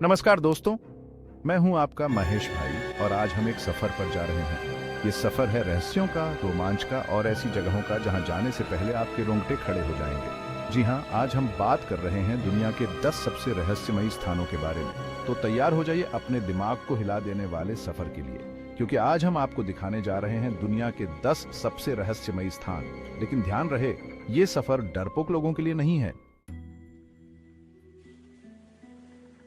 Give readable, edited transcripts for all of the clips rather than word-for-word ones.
नमस्कार दोस्तों, मैं हूं आपका महेश भाई और आज हम एक सफर पर जा रहे हैं। ये सफर है रहस्यों का, रोमांच का और ऐसी जगहों का जहां जाने से पहले आपके रोंगटे खड़े हो जाएंगे। जी हां, आज हम बात कर रहे हैं दुनिया के 10 सबसे रहस्यमयी स्थानों के बारे में। तो तैयार हो जाइए अपने दिमाग को हिला देने वाले सफर के लिए, क्योंकि आज हम आपको दिखाने जा रहे हैं दुनिया के 10 सबसे रहस्यमयी स्थान। लेकिन ध्यान रहे, ये सफर डरपोक लोगों के लिए नहीं है।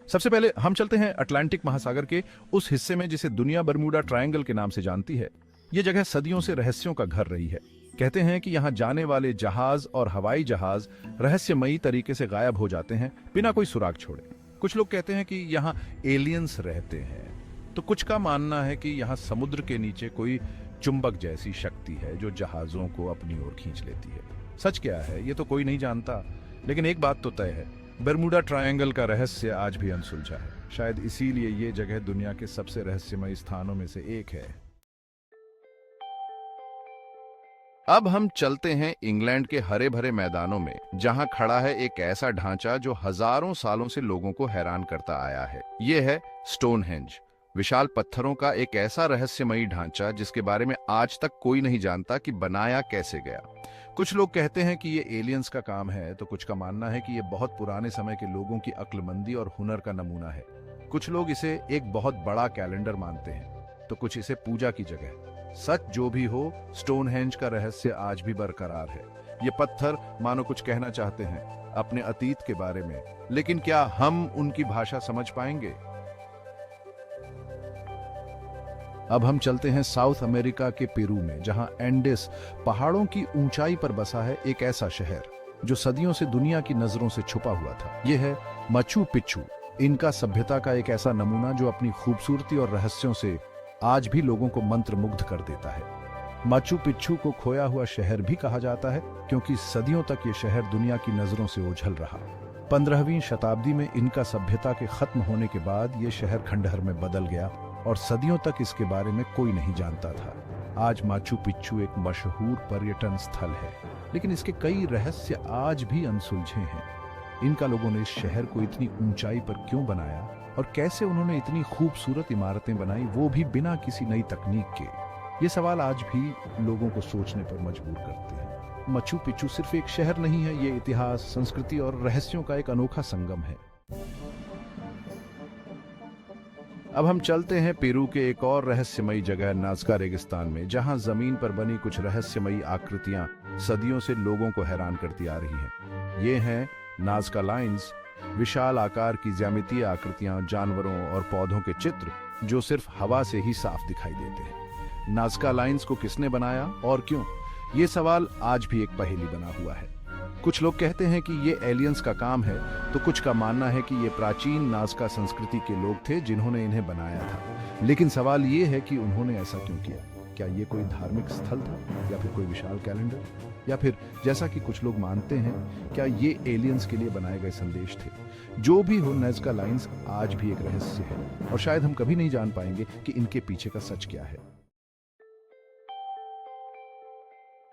सबसे पहले हम चलते हैं अटलांटिक महासागर के उस हिस्से में जिसे दुनिया बरमूडा ट्रायंगल के नाम से जानती है। यह जगह सदियों से रहस्यों का घर रही है। कहते हैं कि यहां जाने वाले जहाज और हवाई जहाज रहस्यमयी तरीके से गायब हो जाते हैं बिना कोई सुराग छोड़े। कुछ लोग कहते हैं कि यहां एलियंस रहते हैं, तो कुछ का मानना है कि यहां समुद्र के नीचे कोई चुंबक जैसी शक्ति है जो जहाजों को अपनी ओर खींच लेती है। सच क्या है ये तो कोई नहीं जानता, लेकिन एक बात तो तय है, बरमूडा ट्रायंगल का रहस्य आज भी अनसुलझा है। शायद इसीलिए ये जगह दुनिया के सबसे रहस्यमयी स्थानों में से एक है। अब हम चलते हैं इंग्लैंड के हरे भरे मैदानों में, जहां खड़ा है एक ऐसा ढांचा जो हजारों सालों से लोगों को हैरान करता आया है। यह है स्टोनहेंज, विशाल पत्थरों का एक ऐसा रहस्यमयी ढांचा जिसके बारे में आज तक कोई नहीं जानता कि बनाया कैसे गया। कुछ लोग कहते हैं कि ये एलियंस का काम है, तो कुछ का मानना है कि ये बहुत पुराने समय के लोगों की अक्लमंदी और हुनर का नमूना है। कुछ लोग इसे एक बहुत बड़ा कैलेंडर मानते हैं, तो कुछ इसे पूजा की जगह। सच जो भी हो, स्टोनहेंज का रहस्य आज भी बरकरार है। ये पत्थर मानो कुछ कहना चाहते हैं अपने अतीत के बारे में, लेकिन क्या हम उनकी भाषा समझ पाएंगे? अब हम चलते हैं साउथ अमेरिका के पेरू में, जहां एंडेस पहाड़ों की ऊंचाई पर बसा है एक ऐसा शहर जो सदियों से दुनिया की नजरों से छुपा हुआ था। यह है माचू पिच्चू, इनका सभ्यता का एक ऐसा नमूना जो अपनी खूबसूरती और रहस्यों से आज भी लोगों को मंत्रमुग्ध कर देता है। माचू पिच्चू को खोया हुआ शहर भी कहा जाता है, क्योंकि सदियों तक ये शहर दुनिया की नजरों से ओझल रहा। 15वीं शताब्दी में इनका सभ्यता के खत्म होने के बाद यह शहर खंडहर में बदल गया और सदियों तक इसके बारे में कोई नहीं जानता था। आज माचू पिच्चू एक मशहूर पर्यटन स्थल है, लेकिन इसके कई रहस्य आज भी अनसुलझे हैं। इनका लोगों ने इस शहर को इतनी ऊंचाई पर क्यों बनाया और कैसे उन्होंने इतनी खूबसूरत इमारतें बनाई, वो भी बिना किसी नई तकनीक के? ये सवाल आज भी लोगों को सोचने पर मजबूर करते हैं। माचू पिच्चू सिर्फ एक शहर नहीं है, ये इतिहास, संस्कृति और रहस्यों का एक अनोखा संगम है। अब हम चलते हैं पेरू के एक और रहस्यमयी जगह नाज़का रेगिस्तान में, जहां जमीन पर बनी कुछ रहस्यमयी आकृतियां सदियों से लोगों को हैरान करती आ रही हैं। ये हैं नाज़का लाइन्स, विशाल आकार की ज्यामितीय आकृतियां, जानवरों और पौधों के चित्र जो सिर्फ हवा से ही साफ दिखाई देते हैं। नाज़का लाइन्स को किसने बनाया और क्यों, ये सवाल आज भी एक पहेली बना हुआ है। कुछ लोग कहते हैं कि ये एलियंस का काम है, तो कुछ का मानना है कि ये प्राचीन नाज़का संस्कृति के लोग थे जिन्होंने इन्हें बनाया था। लेकिन सवाल ये है कि उन्होंने ऐसा क्यों किया? क्या ये कोई धार्मिक स्थल था, या फिर कोई विशाल कैलेंडर, या फिर जैसा कि कुछ लोग मानते हैं, क्या ये एलियंस के लिए बनाए गए संदेश थे? जो भी हो, नाज़का लाइन्स आज भी एक रहस्य है और शायद हम कभी नहीं जान पाएंगे कि इनके पीछे का सच क्या है।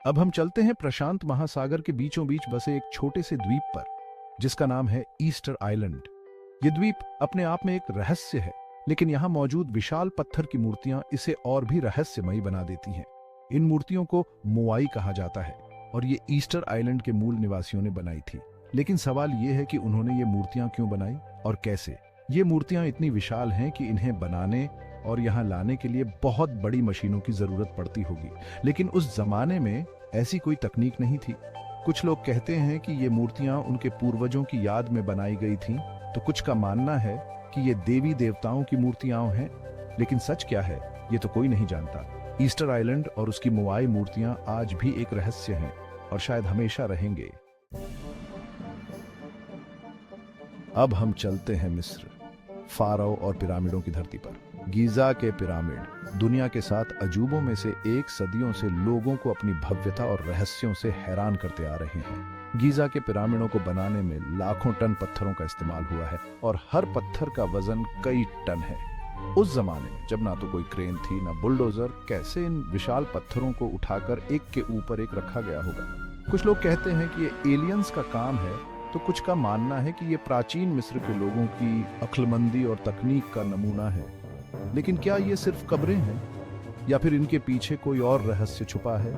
अब हम चलते हैं प्रशांत महासागर के बीचों बीच बसे एक छोटे से द्वीप पर, जिसका नाम है ईस्टर आइलैंड। ये द्वीप अपने आप में एक रहस्य है, लेकिन यहाँ मौजूद विशाल पत्थर की मूर्तियां इसे और भी रहस्यमयी बना देती हैं। इन मूर्तियों को मोआई कहा जाता है और ये ईस्टर आइलैंड के मूल निवासियों ने बनाई थी। लेकिन सवाल ये है कि उन्होंने ये मूर्तियां क्यों बनाई और कैसे? ये मूर्तियां इतनी विशाल हैं कि इन्हें बनाने और यहाँ लाने के लिए बहुत बड़ी मशीनों की जरूरत पड़ती होगी, लेकिन उस जमाने में ऐसी कोई तकनीक नहीं थी। कुछ लोग कहते हैं कि ये मूर्तियां उनके पूर्वजों की याद में बनाई गई थीं, तो कुछ का मानना है कि ये देवी देवताओं की मूर्तियां हैं। लेकिन सच क्या है ये तो कोई नहीं जानता। ईस्टर आइलैंड और उसकी मोआई मूर्तियां आज भी एक रहस्य हैं और शायद हमेशा रहेंगे। अब हम चलते हैं मिस्र, फारो और पिरामिडों की धरती पर। गीजा के पिरामिड दुनिया के 7 अजूबों में से एक, सदियों से लोगों को अपनी भव्यता और रहस्यों से हैरान करते आ रहे हैं। गीजा के पिरामिडों को बनाने में लाखों टन पत्थरों का इस्तेमाल हुआ है और हर पत्थर का वजन कई टन है। उस जमाने में जब ना तो कोई क्रेन थी ना बुलडोजर, कैसे इन विशाल पत्थरों को उठाकर एक के ऊपर एक रखा गया होगा? कुछ लोग कहते हैं कि ये एलियंस का काम है, तो कुछ का मानना है कि ये प्राचीन मिस्र के लोगों की अक्लमंदी और तकनीक का नमूना है। लेकिन क्या ये सिर्फ कब्रें हैं या फिर इनके पीछे कोई और रहस्य छुपा है?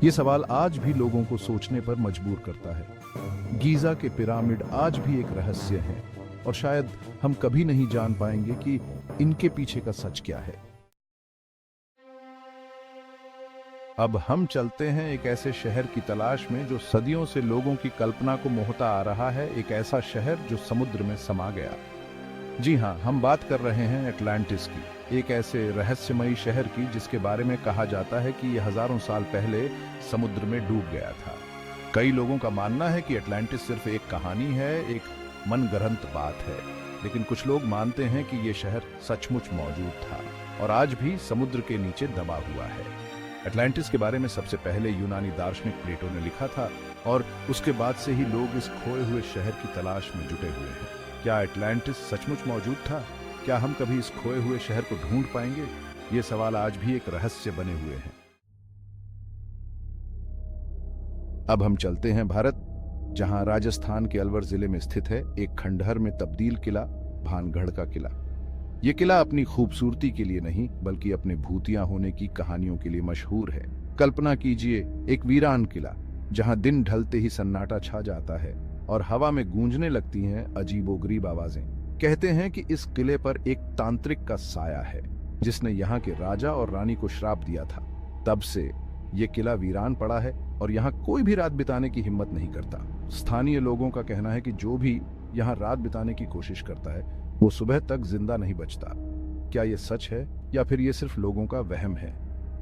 ये सवाल आज भी लोगों को सोचने पर मजबूर करता है। गीजा के पिरामिड आज भी एक रहस्य है और शायद हम कभी नहीं जान पाएंगे कि इनके पीछे का सच क्या है। अब हम चलते हैं एक ऐसे शहर की तलाश में जो सदियों से लोगों की कल्पना को मोहता आ रहा है, एक ऐसा शहर जो समुद्र में समा गया। जी हाँ, हम बात कर रहे हैं एटलांटिस की, एक ऐसे रहस्यमयी शहर की जिसके बारे में कहा जाता है कि यह हजारों साल पहले समुद्र में डूब गया था। कई लोगों का मानना है कि एटलांटिस सिर्फ एक कहानी है, एक मनगढ़ंत बात है, लेकिन कुछ लोग मानते हैं कि यह शहर सचमुच मौजूद था और आज भी समुद्र के नीचे दबा हुआ है। एटलांटिस के बारे में सबसे पहले यूनानी दार्शनिक प्लेटो ने लिखा था और उसके बाद से ही लोग इस खोए हुए शहर की तलाश में जुटे हुए हैं। क्या एटलांटिस सचमुच मौजूद था? क्या हम कभी इस खोए हुए शहर को ढूंढ पाएंगे? ये सवाल आज भी एक रहस्य बने हुए हैं। अब हम चलते हैं भारत, जहां राजस्थान के अलवर जिले में स्थित है एक खंडहर में तब्दील किला, भानगढ़ का किला। यह किला अपनी खूबसूरती के लिए नहीं बल्कि अपने भूतिया होने की कहानियों के लिए मशहूर है। कल्पना कीजिए, एक वीरान किला जहां दिन ढलते ही सन्नाटा छा जाता है और हवा में गूंजने लगती हैं अजीबोगरीब आवाजें। कहते हैं कि इस किले पर एक तांत्रिक का साया है जिसने यहाँ के राजा और रानी को श्राप दिया था। तब से ये किला वीरान पड़ा है और यहाँ कोई भी रात बिताने की हिम्मत नहीं करता। स्थानीय लोगों का कहना है कि जो भी यहाँ रात बिताने की कोशिश करता है वो सुबह तक जिंदा नहीं बचता। क्या ये सच है या फिर ये सिर्फ लोगों का वहम है?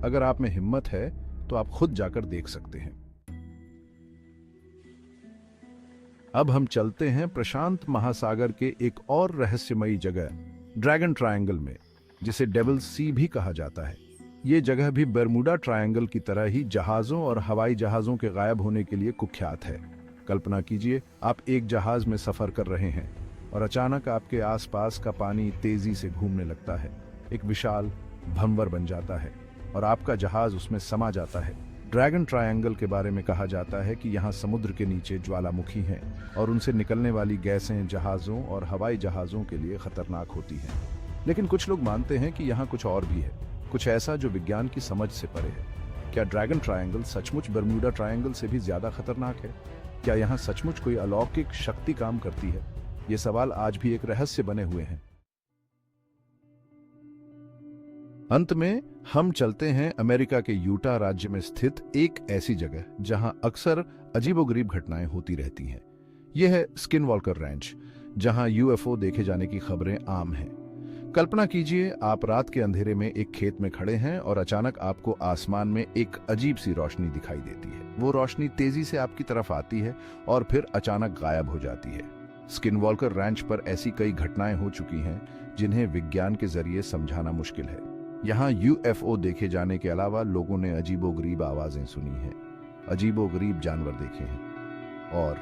अगर आप में हिम्मत है तो आप खुद जाकर देख सकते हैं। अब हम चलते हैं प्रशांत महासागर के एक और रहस्यमयी जगह ड्रैगन ट्रायंगल में, जिसे डेविल सी भी कहा जाता है। ये जगह भी बर्मुडा ट्रायंगल की तरह ही जहाजों और हवाई जहाजों के गायब होने के लिए कुख्यात है। कल्पना कीजिए, आप एक जहाज में सफर कर रहे हैं और अचानक आपके आसपास का पानी तेजी से घूमने लगता है, एक विशाल भंवर बन जाता है और आपका जहाज उसमें समा जाता है। ड्रैगन ट्रायंगल के बारे में कहा जाता है कि यहाँ समुद्र के नीचे ज्वालामुखी हैं और उनसे निकलने वाली गैसें जहाजों और हवाई जहाजों के लिए खतरनाक होती हैं। लेकिन कुछ लोग मानते हैं कि यहाँ कुछ और भी है, कुछ ऐसा जो विज्ञान की समझ से परे है। क्या ड्रैगन ट्रायंगल सचमुच बर्मुडा ट्रायंगल से भी ज्यादा खतरनाक है? क्या यहाँ सचमुच कोई अलौकिक शक्ति काम करती है? ये सवाल आज भी एक रहस्य बने हुए हैं। अंत में हम चलते हैं अमेरिका के यूटा राज्य में स्थित एक ऐसी जगह जहां अक्सर अजीबोगरीब घटनाएं होती रहती हैं। यह है स्किनवॉकर रैंच, जहां यूएफओ देखे जाने की खबरें आम हैं। कल्पना कीजिए, आप रात के अंधेरे में एक खेत में खड़े हैं और अचानक आपको आसमान में एक अजीब सी रोशनी दिखाई देती है। वो रोशनी तेजी से आपकी तरफ आती है और फिर अचानक गायब हो जाती है। स्किनवॉकर रैंच पर ऐसी कई घटनाएं हो चुकी हैं जिन्हें विज्ञान के जरिए समझाना मुश्किल है। यहाँ यूएफओ देखे जाने के अलावा लोगों ने अजीबोगरीब आवाजें सुनी हैं, अजीबोगरीब जानवर देखे हैं और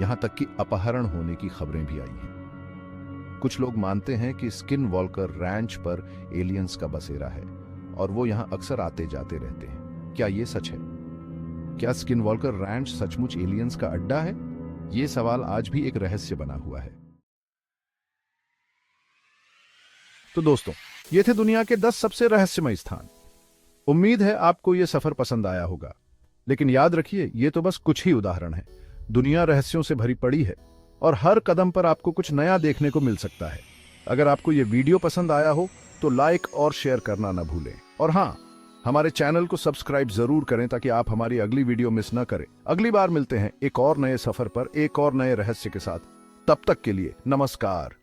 यहाँ तक कि अपहरण होने की खबरें भी आई हैं। कुछ लोग मानते हैं कि स्किनवॉकर रैंच पर एलियंस का बसेरा है और वो यहाँ अक्सर आते जाते रहते हैं। क्या ये सच है? क्या स्किनवॉकर रैंच सचमुच एलियंस का अड्डा है? ये सवाल आज भी एक रहस्य बना हुआ है। तो दोस्तों, ये थे दुनिया के 10 सबसे रहस्यमय स्थान। उम्मीद है आपको ये सफर पसंद आया होगा, लेकिन याद रखिए, ये तो बस कुछ ही उदाहरण है। दुनिया रहस्यों से भरी पड़ी है और हर कदम पर आपको कुछ नया देखने को मिल सकता है। अगर आपको ये वीडियो पसंद आया हो तो लाइक और शेयर करना ना भूलें। और हाँ, हमारे चैनल को सब्सक्राइब जरूर करें ताकि आप हमारी अगली वीडियो मिस न करें। अगली बार मिलते हैं एक और नए सफर पर, एक और नए रहस्य के साथ। तब तक के लिए नमस्कार।